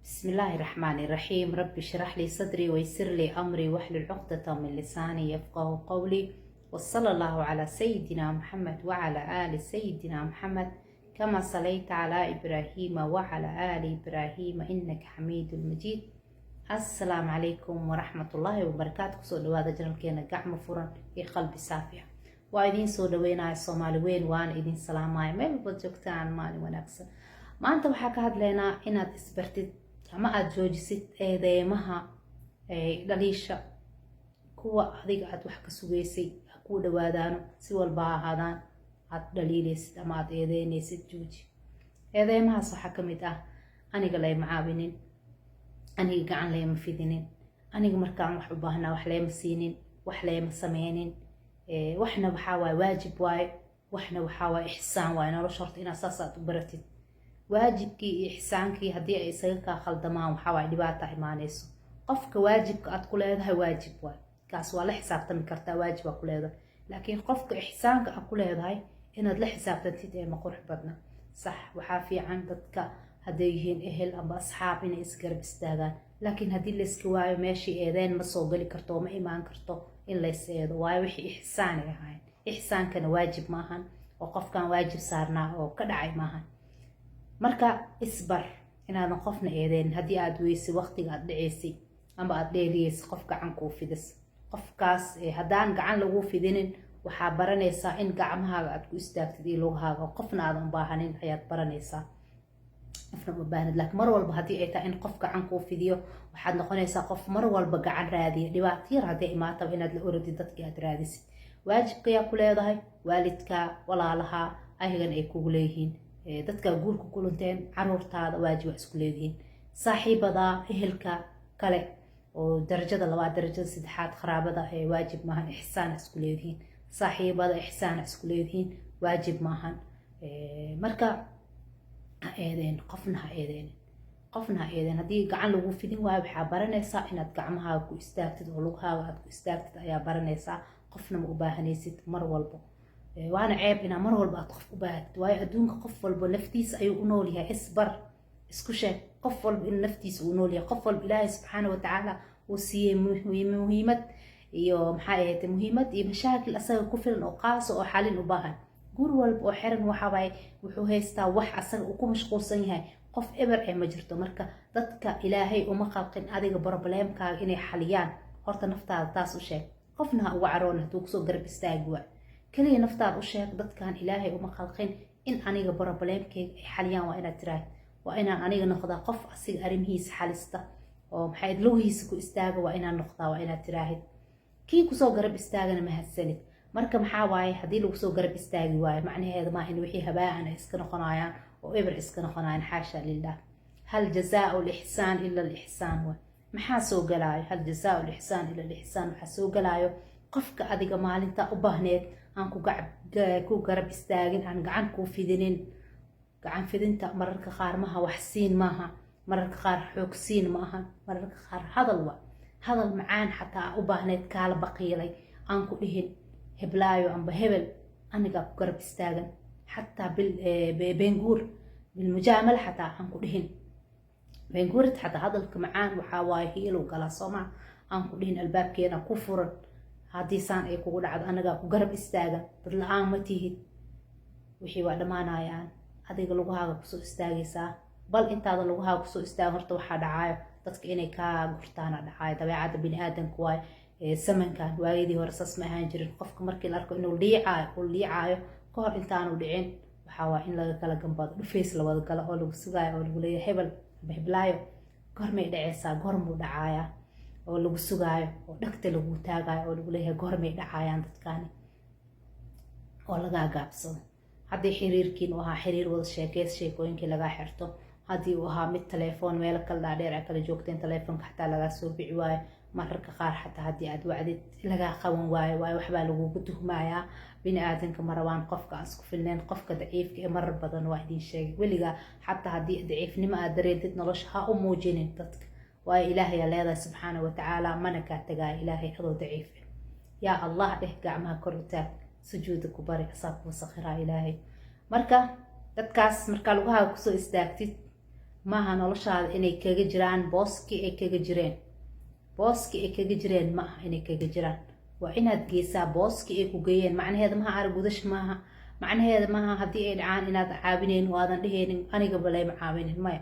بسم الله الرحمن الرحيم. رب اشرح لي صدري ويسر لي أمري واحلل عقدة من لساني يفقه قولي، وصلى الله على سيدنا محمد وعلى آل سيدنا محمد كما صليت على إبراهيم وعلى آل إبراهيم إنك حميد مجيد. السلام عليكم ورحمة الله وبركاته. سو دواada janalkeena gacmo furan iyo qalbi saafi ah. waa idin soo dhaweynaya Soomaali weyn, waan idin salaamaya meel walba joogtaan. maalin wanaagsan. maanta waxaa ka hadlaynaa inaad isbartid ama aad joojisid eedeymaha dhaliisha kuwa adiga aad wax ka sugeysay ku dhawaadaano si walba ha ahaadaan aad dhaliilaysid ama aad eedeynaysid. jooji eedeymahaas. waxaa ka mid ah aniga lay macaabinin, aniga gacan layma fidinin, aniga markaan wax u baahnaa wax layma siinin, wax layma sameynin. waxna waxaa waaye waajib waaye, waxna waxaa waaye ixsaan waaye. nolosha horta inaad saas aad u baratid. waajibkii iyo ixsaankii haddii ay isaga kaa khaldamaan waxaa waaye dhibaata imaanayso. qofka waajibka aad ku leedahay waajib waaye, kaas waa la xisaabtami kartaa, waajib aa ku leedahay. laakiin qofka ixsaanka aad ku leedahay inaad la xisaabtantid ee ma qurux badna. sax, waxaa fiican dadka hadday yihiin ehel ama asxaab inay isgarab istaagaan. laakiin haddii layska waayo meeshii eedeyn ma soo geli karto oo ma imaan karto in lays eedo, waayo wixii ixsaan ay ahayn. ixsaankana waajib maahan oo qofkan waajib saarnaa oo ka dhacay maahan. marka isbar inaadan qofna eedeynin. haddii aad weysay waqtiga aad dhaceysay ama aad dheeliyeysay qof gacan kuu fidis, qofkaas haddaan gacan laguu fidinin waxaa baranaysaa in gacmahaaga aad ku istaagtid iyo lugahaaga oo qofna aadan u baahanin ayaad baranaysaa. qofna uma baahnid. laakiin mar walba haddii ay tahay in qof gacan kuu fidiyo waxaad noqonaysaa qof mar walba gacan raadiya. dhibaato yar hadday imaataba inaad la orodid dadkii aad raadisid. waajibkayaa ku leedahay, waalidkaa, walaalahaa ayagan ay kugu leeyihiin. dadka guurka kulunteen, caruurtaada waajib waa isku leedihiin. saaxiibadaa, ehelka kale oo darajada labaad, darajada saddexaad, qaraabada waajib maahan, ixsaan isku leedihiin. saaxiibada ixsaan isku leedihiin, waajib maahan. marka ha eedeen, qofna ha eedeen, qofna ha eedeen. haddii gacan lagu fidin waayo waxaa baranaysaa inaad gacmahaaga ku istaagtid oo lugahaaga aad ku istaagtid ayaa baranaysaa. qofna ma u baahanaysid mar walba. waana ceeb inaa mar walba aad qof u baahatid, waayo adduunka qof walba naftiisa ayuu u nool yahay. isbar, isku sheeg qof walba in naftiisa uu nool yahay. qof walba ilaahay subxaana watacaala uu siiyey muhiimad iyo maxaa ahayd muhiimad iyo mashaakil asaga ku filan oo qaasa oo xalin u baahan. guur walba oo xiran waxaa waaye wuxuu haystaa wax asaga uu ku mashquulsan yahay. qof eber ma jirto. marka dadka ilaahay uma qalqin adiga probleemkaaga inay xaliyaan. horta naftaada taas u sheeg. qofna ha uga caroon hadduu kusoo garab istaagi waa. kaliya naftaada u sheeg dadkan ilaahay uma qalqin in aniga probleemkeyga ay xaliyaan. waa inaad tiraahid, waa inaan aniga noqdaa qof asiga arrimihiisa xalista oo maxayd lugihiisa ku istaaga. waa inaan noqdaa, waa inaad tiraahid. kii kusoo garab istaagana mahadsanid. marka maxaa waaye haddii lagu soo garab istaagi waayo macnaheeda maa in wixii habaa-an ay iska noqonayaan oo eber iska noqonayaan. xaasha lilah. hal jazaau lixsaan ila lixsaan waay. maxaa soo galaayo? hal jazaau lixsaan ila lixsaan. waxaa soo galaayo qofka adiga maalinta u baahneed aan ku garab istaagin, aan gacan kuu fidinin. gacan fidinta mararka qaar maha wax siin maaha, mararka qaar xoog siin maaha, mararka qaar hadal waa hadal macaan xataa u baahneed kaala baqiilay aan ku dhihin heblaayo amba hebel anigaa ku garab istaagan. xataa beenguur bilmujaamala xataa aan ku dhihin. beenguurid xataa hadalka macaan waxaa waaye hiilow galaa soomaa. aan ku dhihin albaabkeena ku furan. haddii saan ay kugu dhacdo anagaa ku garab istaagan. dad la-aan ma tihid. wixii waa dhammaanayaan. adiga lugahaaga kusoo istaagaysaa. bal intaada lugahaaga kusoo istaagan horta waxaa dhacaayo dadka inay kaa gurtaana dhacaayo. dabeecadda bini aadanku waayo. samankan waayadii hore saas ma ahaan jirin. qofka markii la arko inuu liicaayo ka hor intaanu dhicin waxaa waa in laga kala gambado, dhufays la wada galo oo lagu sugaayo oo lagu leeyahay hebel amba heblaayo goormay dhaceysaa, goormuu dhacaayaa oo lagu sugaayo oo dhagta lagu taagayo oo lagu leeyahay goormay dhacayaan dadkaani oo lagaa gaabsado. haddii xiriirkiin uu ahaa xiriir wada sheekeys, sheekooyinkii lagaa xirto. haddii uu ahaa mid telefoon meelo kala dhaadheer a kala joogteen, telefoonka xataa lagaa soo bici waayo. mararka qaar xataa haddii aad wacdid lagaa qaban waayo, waayo waxbaa lagugu tuhmayaa. bini aadanka ma rabaan qofka aan isku filneyn, qofka daciifka ee marar badan waa idin sheegay. weligaa xataa haddii daciifnimo aad dareentid nolosha ha u muujinin dadka, waayo ilaahay aa leedahay subxaana watacaala mana kaa tagaaya ilaahay adoo daciif. yaa allah dheh, gacmaha kor u taag, sujuuda ku bari, asaa kuwa sakhiraa ilaahay. marka dadkaas markaa lugahaaga kusoo istaagtid maaha noloshaada inay kaga jiraan booskii ay kaga jireen. booskii ay kaga jireen ma aha inay kaga jiraan, waa inaad geysaa booskii ay ku geeyeen. macnaheeda maha argudash maaha, macnaheeda maaha haddii ay dhacaan inaad caawinaynin oo aadan dhehaynin aniga baleyma caawinin. maya,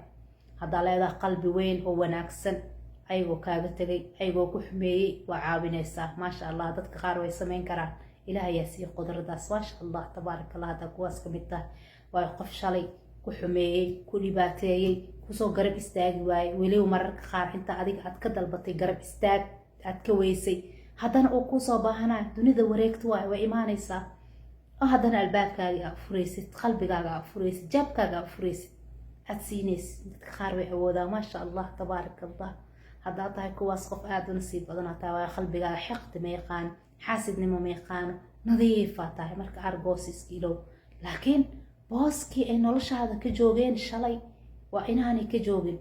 haddaa leedaha qalbi weyn oo wanaagsan, ayagoo kaaga tegay, ayagoo ku xumeeyey, waa caawinaysaa. maasha allah, dadka qaar way samayn karaan, ilaah ayaa siiya qudradaas. maasha allah, tabaaraka allah. haddaa kuwaas ka mid tahay, waayo qof shalay ku xumeeyey, ku dhibaateeyey, kusoo garab istaagi waaye, weliba mararka qaar inta adiga aad ka dalbatay garab istaag aad ka weysay, haddana uu kuusoo baahanayo. dunida wareegta waaye, way imaanaysaa. oo haddana albaabkaaga aa furaysid, qalbigaaga aa furaysid, jaabkaaga aa furaysid, aad siinaysid. dadka qaar way awoodaan. maasha allah, tabaaraka allah. haddaa tahay kuwaas qof aada u nasiib badan aa tahay, waayo qalbigaaga xiqdi ma yaqaano, xaasidnimo ma yaqaano, nadiifaa tahay. marka argoosiska ilow. laakiin booskii ay noloshaada ka joogeen shalay waa inaanay ka joogin.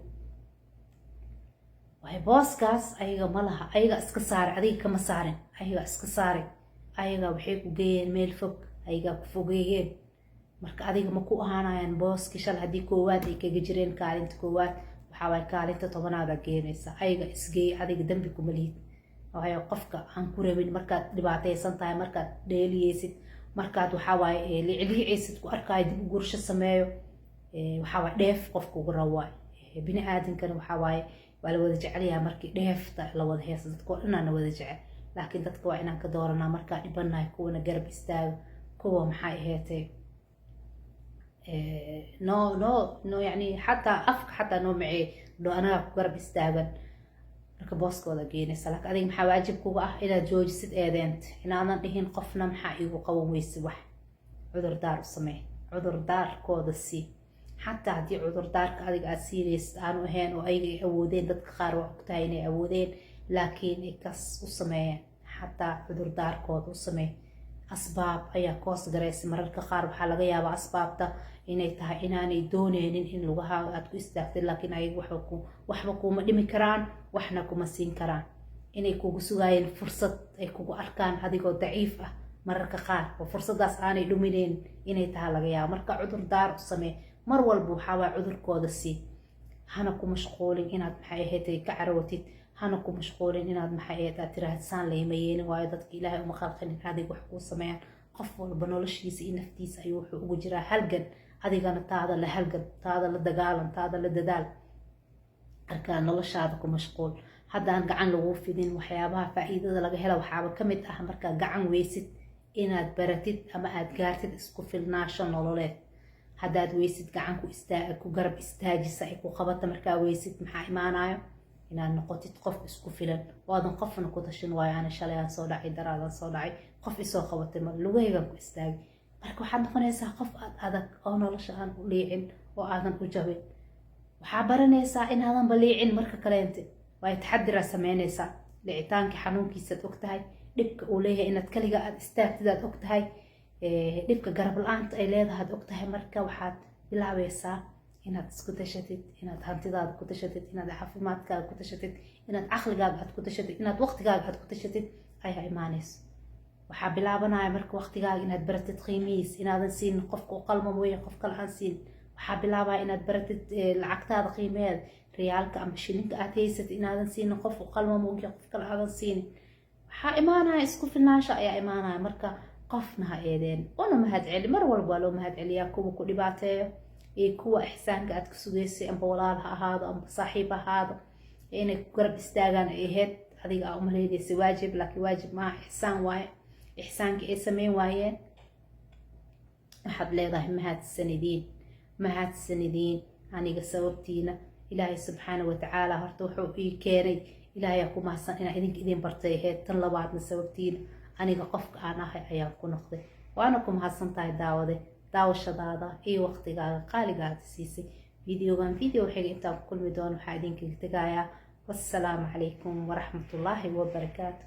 waay booskaas ayaga ma laha, ayaga iska saare, adiga kama saarin, ayaga iska saare. ayaga waxay ku geeyeen meel fog, ayagaa ku fogeeyeen. marka adiga ma ku ahaanayaan booskii shalay. haddii koowaad ay kaga jireen kaalinta koowaad, waxaa waay kaalinta 10aad geenaysa. ayaga isgeey, adiga dambi kuma lihid. waayo qofka aan ku rabin markaad dhibaataysan tahay, markaad dheeliyeysid, markaad waxaa waaye licliicaysid, ku arkaayo dib u gursho sameeyo, waxaa waaye dheef qofka ugu rawaay. bini aadankana waxaa waaye waa la wada jecelyaha markii dheefta la wada heesa. dadkoo dhanaana wada jecel, laakiin dadka waa inaan ka dooranaa markaa dhibanahay, kuwana garab istaago, kuwa maxay aheetay no yani xataa afka xataa noo macee no anaga ku garab istaagan. marka booskooda geenaysa. laakiin adiga maxaa waajib kuga ah inaad joojisid eedeenta, inaadan dhihin qofna maxaa iigu qaban weyse wax. cudurdaar u samee, cudurdaarkooda sii. xataa haddii cudurdaarka adiga aad siinaysid aanu ahayn oo ayaga ay awoodeen, dadka qaar waa ogtahay inay awoodeen, laakiin ay kas u sameeyeen. xataa cudurdaarkooda u samee. asbaab ayaa koos garaysa. mararka qaar waxaa laga yaabaa asbaabta inay tahay inaanay dooneynin in lugahaaga aad ku istaagtay, laakiin ayaga waxba kuma dhimi karaan, waxna kuma siin karaan. inay kugu sugaayeen fursad ay kugu arkaan adigoo daciif ah mararka qaar, oo fursadaas aanay dhumineen inay tahay laga yaaba. marka cudurdaar u samee. mar walba waxaa waay cudurkooda sii. hana ku mashquulin inaad maxay ahayd ka carootid, hana ku mashquulin inaad maxay ahayd aad tiraahd saan layma yeelin, waayo dadka ilaahay uma khalqinin adig wax kuu sameeyaan. qof walba noloshiisa iyo naftiisa ayuu wuxuu ugu jiraa halgan. adigana taada la halgan, taada la dagaalan, taada la dadaal. markaa noloshaada ku mashquul. haddaan gacan lagu fidin, waxyaabaha faa'iidada laga hela waxaaba ka mid ah markaa gacan weysid inaad baratid ama aad gaartid isku filnaasho nololeed. haddaad weysid gacan ku garab istaajisa ay ku qabata, markaa weysid maxaa imaanayo? inaad noqotid qof isku filan oo aadan qofna ku tashin. waayo ana shalay aan soo dhacay, daraadan soo dhacay, qof isoo qabatay mar lugahaygan ku istaagay. marka waxaad noqonaysaa qof adag oo nolosha aan u liicin oo aadan u jabin. waxaa baranaysaa inaadan baliicin marka kaleente. waayo taxadiraa sameynaysaa. dhicitaankii xanuunkiisaad og tahay, dhibka uu leeyahay inaad kaliga aad istaagtid aad og tahay, dhibka garab la-aanta ay leedahay aad og tahay. marka waxaad bilaabaysaa inaad isku tashatid, inaad hantidaada ku tashatid, inaad caafimaadkaaga ku tashatid, inaad caqligaaga aad ku tashatid, inaad waqtigaaga aad ku tashatid ayaa imaanayso. waxaa bilaabanaya marka waqtigaaga inaad baratid qiimihiis, inaadan siinin qofka u qalmo mooye qof kale aan siin. waxaa bilaabaya inaad baratid lacagtaada qiimeeda, riyaalka ama shilinka aad haysatid, inaadan siinin qof u qalmo mooye qof kale aadan siinin. waxaa imaanaya isku filnaansho ayaa imaanaya. marka qofna ha eedeen, una mahad celi. mar walba waa loo mahad celiyaa kuwa ku dhibaateeyo iyo kuwa ixsaanka aad ka sugaysay, amba walaal ha ahaado amba saaxiib ha ahaado, inay ku garab istaagaan ay ahayd adiga aa umaleynaysa waajib, laakiin waajib maaha, ixsaan waaye. ixsaankii ay sameyn waayeen waxaad leedahay mahadsanidin aniga sababtiina. ilaahay subxaana watacaala horta wuxuu ii keenay, ilaahayaa ku mahadsan inaa idin bartay ahayd. tan labaadna sababtiina aniga qofka aan ahay ayaan ku noqday. waana ku mahadsan tahay daawashadaada iyo waqtigaaga qaaligaada siisay. videogan video xiga intaan ku kulmi doono waxaa idinkaga tegayaa. wassalaamu calaykum waraxmatullaahi wabarakaatu.